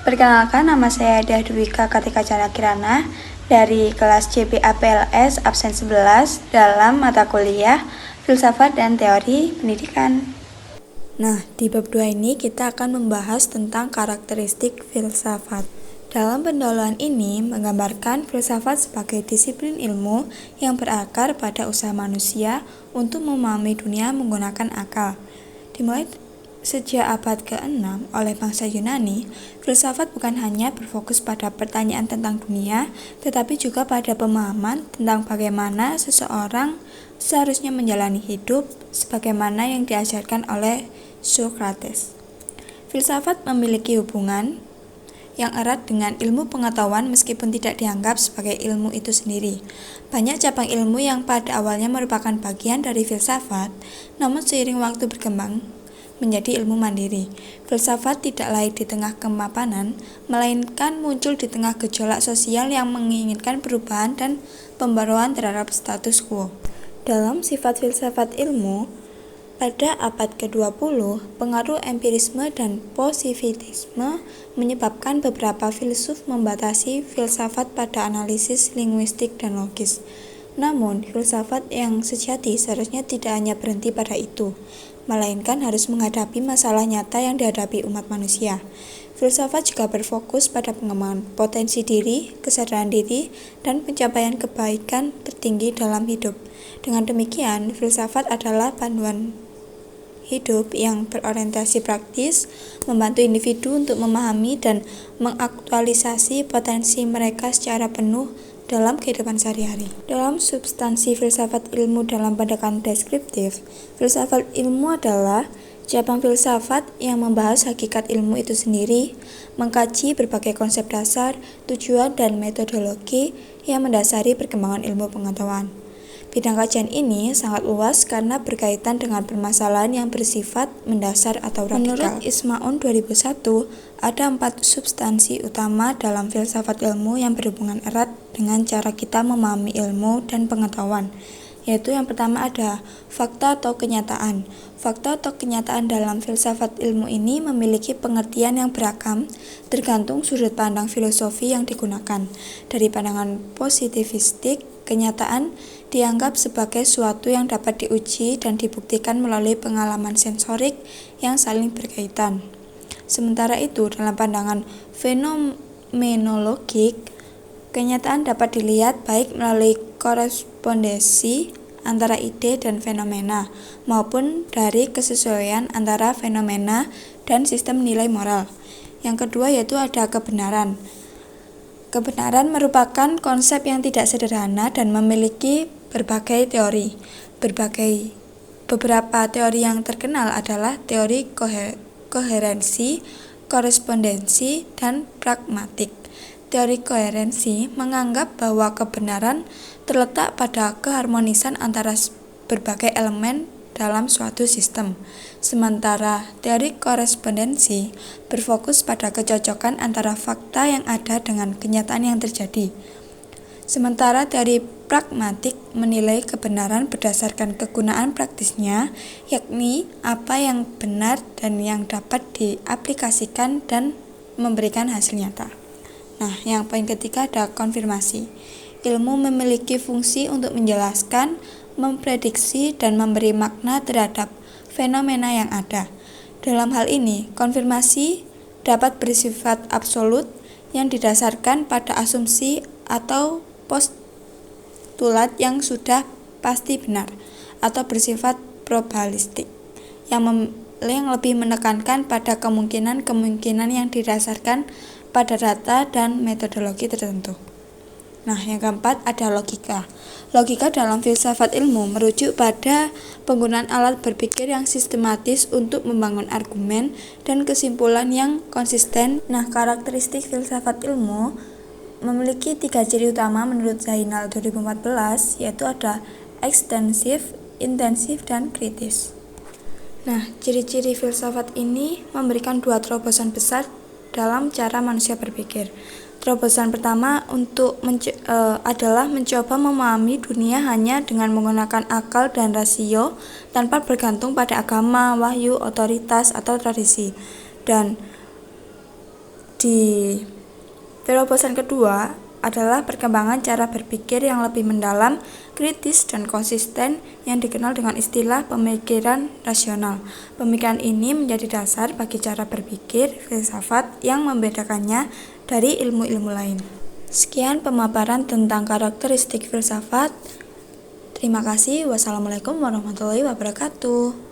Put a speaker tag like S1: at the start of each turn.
S1: Perkenalkan, nama saya Dwika Kartika Chandra Kirana dari kelas CPAPLS absen 11 dalam mata kuliah Filsafat dan Teori Pendidikan. Nah, di bab 2 ini kita akan membahas tentang karakteristik filsafat. Dalam pendahuluan ini menggambarkan filsafat sebagai disiplin ilmu yang berakar pada usaha manusia untuk memahami dunia menggunakan akal. Dimulai sejak abad ke-6 oleh bangsa Yunani, filsafat bukan hanya berfokus pada pertanyaan tentang dunia, tetapi juga pada pemahaman tentang bagaimana seseorang seharusnya menjalani hidup sebagaimana yang diajarkan oleh Socrates. Filsafat memiliki hubungan yang erat dengan ilmu pengetahuan meskipun tidak dianggap sebagai ilmu itu sendiri. Banyak cabang ilmu yang pada awalnya merupakan bagian dari filsafat, namun seiring waktu berkembang menjadi ilmu mandiri. Filsafat tidak lahir di tengah kemapanan, melainkan muncul di tengah gejolak sosial yang menginginkan perubahan dan pembaruan terhadap status quo. Dalam sifat filsafat ilmu, pada abad ke-20, pengaruh empirisme dan positivisme menyebabkan beberapa filsuf membatasi filsafat pada analisis linguistik dan logis. Namun, filsafat yang sejati seharusnya tidak hanya berhenti pada itu, melainkan harus menghadapi masalah nyata yang dihadapi umat manusia. Filsafat juga berfokus pada pengembangan potensi diri, kesadaran diri, dan pencapaian kebaikan tertinggi dalam hidup. Dengan demikian, filsafat adalah panduan hidup yang berorientasi praktis, membantu individu untuk memahami dan mengaktualisasi potensi mereka secara penuh dalam kehidupan sehari-hari. Dalam substansi filsafat ilmu dalam pendekatan deskriptif, filsafat ilmu adalah cabang filsafat yang membahas hakikat ilmu itu sendiri, mengkaji berbagai konsep dasar, tujuan, dan metodologi yang mendasari perkembangan ilmu pengetahuan. Bidang kajian ini sangat luas karena berkaitan dengan permasalahan yang bersifat mendasar atau radikal. Menurut Ismaun 2001, ada 4 substansi utama dalam filsafat ilmu yang berhubungan erat dengan cara kita memahami ilmu dan pengetahuan, yaitu yang pertama ada fakta atau kenyataan. Fakta atau kenyataan dalam filsafat ilmu ini memiliki pengertian yang beragam tergantung sudut pandang filosofi yang digunakan. Dari pandangan positivistik, kenyataan dianggap sebagai suatu yang dapat diuji dan dibuktikan melalui pengalaman sensorik yang saling berkaitan. Sementara itu, dalam pandangan fenomenologik, kenyataan dapat dilihat baik melalui korespondensi antara ide dan fenomena, maupun dari kesesuaian antara fenomena dan sistem nilai moral. Yang kedua yaitu ada kebenaran. Kebenaran merupakan konsep yang tidak sederhana dan memiliki berbagai teori. Beberapa teori yang terkenal adalah teori koherensi, korespondensi, dan pragmatik. Teori koherensi menganggap bahwa kebenaran terletak pada keharmonisan antara berbagai elemen dalam suatu sistem. Sementara teori korespondensi berfokus pada kecocokan antara fakta yang ada dengan kenyataan yang terjadi. Sementara teori pragmatik menilai kebenaran berdasarkan kegunaan praktisnya, yakni apa yang benar dan yang dapat diaplikasikan dan memberikan hasil nyata. Nah, yang poin ketiga ada konfirmasi. Ilmu memiliki fungsi untuk menjelaskan, memprediksi, dan memberi makna terhadap fenomena yang ada. Dalam hal ini, konfirmasi dapat bersifat absolut yang didasarkan pada asumsi atau postulat yang sudah pasti benar, atau bersifat probabilistik yang lebih menekankan pada kemungkinan-kemungkinan yang didasarkan pada data dan metodologi tertentu. Nah, yang keempat ada logika. Logika dalam filsafat ilmu merujuk pada penggunaan alat berpikir yang sistematis untuk membangun argumen dan kesimpulan yang konsisten. Nah, karakteristik filsafat ilmu memiliki 3 ciri utama menurut Zainal 2014, yaitu ada ekstensif, intensif, dan kritis. Nah, ciri-ciri filsafat ini memberikan dua terobosan besar dalam cara manusia berpikir. Terobosan pertama adalah mencoba memahami dunia hanya dengan menggunakan akal dan rasio tanpa bergantung pada agama, wahyu, otoritas, atau tradisi. Dan di terobosan kedua adalah perkembangan cara berpikir yang lebih mendalam, kritis, dan konsisten yang dikenal dengan istilah pemikiran rasional. Pemikiran ini menjadi dasar bagi cara berpikir filsafat yang membedakannya dari ilmu-ilmu lain. Sekian pemaparan tentang karakteristik filsafat. Terima kasih. Wassalamualaikum warahmatullahi wabarakatuh.